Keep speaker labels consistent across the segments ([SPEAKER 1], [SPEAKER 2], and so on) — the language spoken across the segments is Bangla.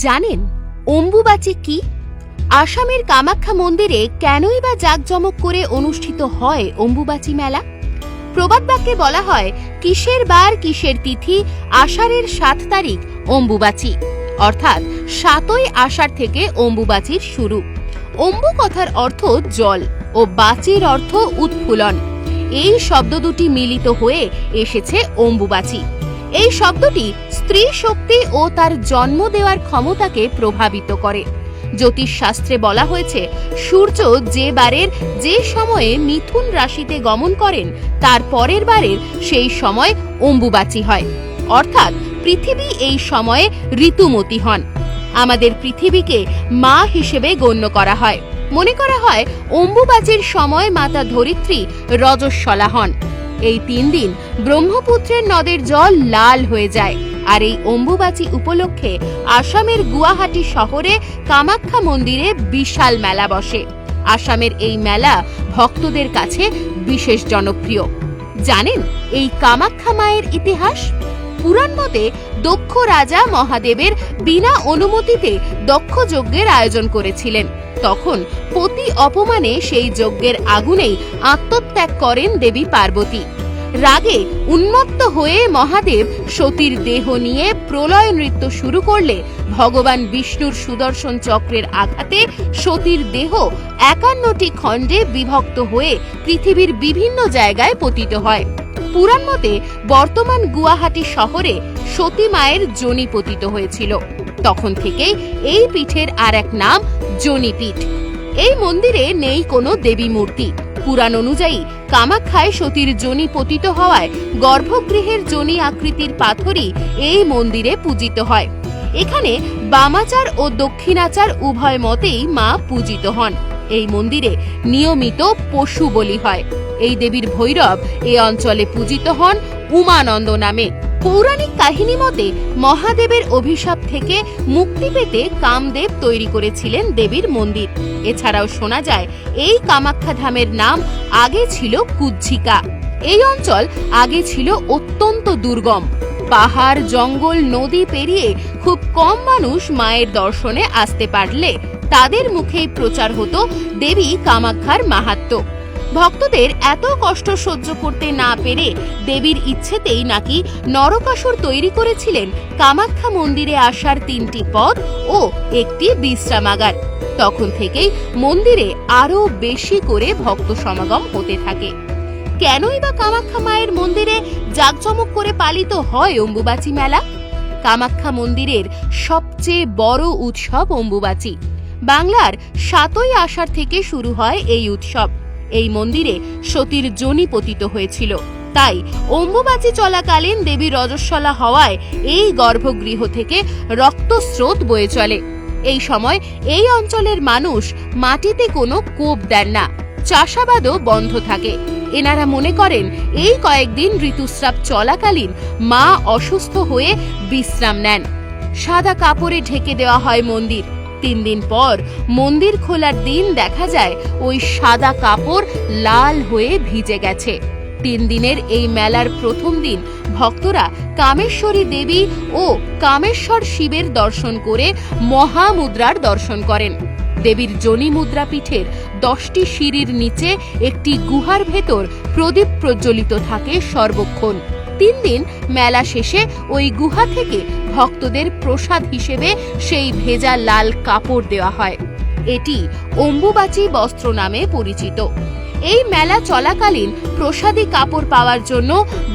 [SPEAKER 1] জানেন অম্বুবাচী কি? আসামের কামাখ্যা মন্দিরে কেনই বা জাঁকজমক করে অনুষ্ঠিত হয় অম্বুবাচী মেলা? প্রবাদ বাক্যে বলা হয়, কিসের বার কিসের তিথি, আষাঢ়ের 7 তারিখ অম্বুবাচী, অর্থাৎ 7ই আষাঢ় থেকে অম্বুবাচীর শুরু। অম্বু কথার অর্থ জল ও বাচীর অর্থ উৎফুলন। এই শব্দ দুটি মিলিত হয়ে এসেছে অম্বুবাচী। এই শব্দটি স্ত্রী শক্তি ও তার জন্ম দেওয়ার ক্ষমতাকে প্রভাবিত করে। জ্যোতিষ শাস্ত্রে বলা হয়েছে, সূর্য যে বারের যে সময়ে মিথুন রাশিতে গমন করেন তার পরের বারের সেই সময় অম্বুবাচী হয়, অর্থাৎ পৃথিবী এই সময়ে ঋতুমতী হন। আমাদের পৃথিবীকে মা হিসেবে গণ্য করা হয়। মনে করা হয় অম্বুবাচীর সময় মাতা ধরিত্রী রজস্বলা হন। এই 3 দিন ব্রহ্মপুত্রের নদের জল লাল হয়ে যায়। আর এই অম্বুবাচী উপলক্ষে আসামের গুয়াহাটি শহরে কামাখ্যা মন্দিরে বিশাল মেলা বসে। আসামের এই মেলা ভক্তদের কাছে বিশেষ জনপ্রিয়। জানেন এই কামাখ্যা মায়ের ইতিহাস? পুরাণ মতে দক্ষ রাজা মহাদেবের বিনা অনুমতিতে দক্ষ যজ্ঞের আয়োজন করেছিলেন। তখন পতি অপমানে সেই যজ্ঞের আগুনেই আত্মত্যাগ করেন দেবী পার্বতী। রাগে উন্মত্ত হয়ে মহাদেব সতীর দেহ নিয়ে প্রলয় নৃত্য শুরু করলে ভগবান বিষ্ণুর সুদর্শন চক্রের আঘাতে সতীর দেহ 51টি খণ্ডে বিভক্ত হয়ে পৃথিবীর বিভিন্ন জায়গায় পতিত হয়। পুরাণ মতে বর্তমান গুয়াহাটি শহরে সতী মায়ের যোনি পতিত হয়েছিল। তখন থেকেই এই পীঠের আর এক নাম যোনিপীঠ। এই মন্দিরে নেই কোনো দেবী মূর্তি। পুরাণ অনুযায়ী কামাখ্যায় সতীর যোনি পতিত হওয়ায় গর্ভগৃহের যোনি আকৃতির পাথরই এই মন্দিরে পূজিত হয়। এখানে বামাচার ও দক্ষিণাচার উভয় মতেই মা পূজিত হন। এই মন্দিরে নিয়মিত পশু বলি হয়। এই দেবীর ভৈরব এই অঞ্চলে পূজিত হন উমানন্দ নামে। পৌরাণিক কাহিনী মতে মহাদেবের অভিশাপ থেকে মুক্তি পেতে কামদেব তৈরি করেছিলেন দেবীর মন্দির। এছাড়াও শোনা যায় এই কামাখ্যা ধামের নাম আগে ছিল কুজ্ঝিকা। এই অঞ্চল আগে ছিল অত্যন্ত দুর্গম। পাহাড়, জঙ্গল, নদী পেরিয়ে খুব কম মানুষ মায়ের দর্শনে আসতে পারলে তাদের মুখেই প্রচার হতো দেবী কামাখ্যার মাহাত্ম্য। ভক্তদের এত কষ্ট সহ্য করতে না পেরে দেবীর ইচ্ছেতেই নাকি নরকাসুর তৈরি করেছিলেন কামাখ্যা মন্দিরে আসার 3টি পথ ও একটি বিশ্রামাগার। তখন থেকেই মন্দিরে আরো বেশি করে ভক্ত সমাগম হতে থাকে। কেনই বা কামাখ্যা মায়ের মন্দিরে জাঁকজমক করে পালিত হয় অম্বুবাচী মেলা? কামাখ্যা মন্দিরের সবচেয়ে বড় উৎসব অম্বুবাচী। বাংলার 7ই আষাঢ় থেকে শুরু হয় এই উৎসব। এই মন্দিরে সতীর যোনি পতিত হয়েছিল, তাই অম্বুবাচী চলাকালীন দেবী রজস্বলা হওয়ায় এই গর্ভগৃহ থেকে রক্তস্রোত বয়ে চলে। এই সময় এই অঞ্চলের মানুষ মাটিতে কোনো কোপ দেন না, চাষাবাদও বন্ধ থাকে। এনারা মনে করেন এই কয়েকদিন ঋতুস্রাব চলাকালীন মা অসুস্থ হয়ে বিশ্রাম নেন। সাদা কাপড়ে ঢেকে দেওয়া হয় মন্দির। 3 দিন পর মন্দির খোলার দিন দেখা যায় ওই সাদা কাপড় লাল হয়ে ভিজে গেছে। 3 দিনের এই মেলার প্রথম দিন ভক্তরা কামেশ্বরী দেবী ও কামেশ্বর শিবের দর্শন করে মহামুদ্রার দর্শন করেন। দেবীর যোনি মুদ্রা পীঠের 10টি সিঁড়ির নিচে একটি গুহার ভেতর প্রদীপ প্রজ্বলিত থাকে সর্বক্ষণ। 3 দিন মেলা শেষে ওই গুহা থেকে ভক্তদের প্রসাদ হিসেবে সেই ভেজা লাল কাপড় দেওয়া হয়। এটি অম্বুবাচী বস্ত্র নামে পরিচিত। এই মেলা চলাকালীন প্রসাদী কাপড় পাওয়ার জন্য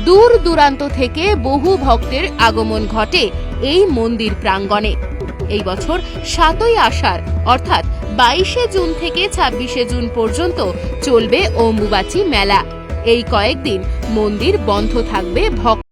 [SPEAKER 1] দূর দূরান্ত থেকে বহু ভক্তের আগমন ঘটে এই মন্দির প্রাঙ্গণে। এই বছর 7ই আষাঢ় অর্থাৎ 22শে জুন থেকে 26শে জুন পর্যন্ত চলবে অম্বুবাচী মেলা। এই কয়েকদিন মন্দির বন্ধ থাকবে ভক্ত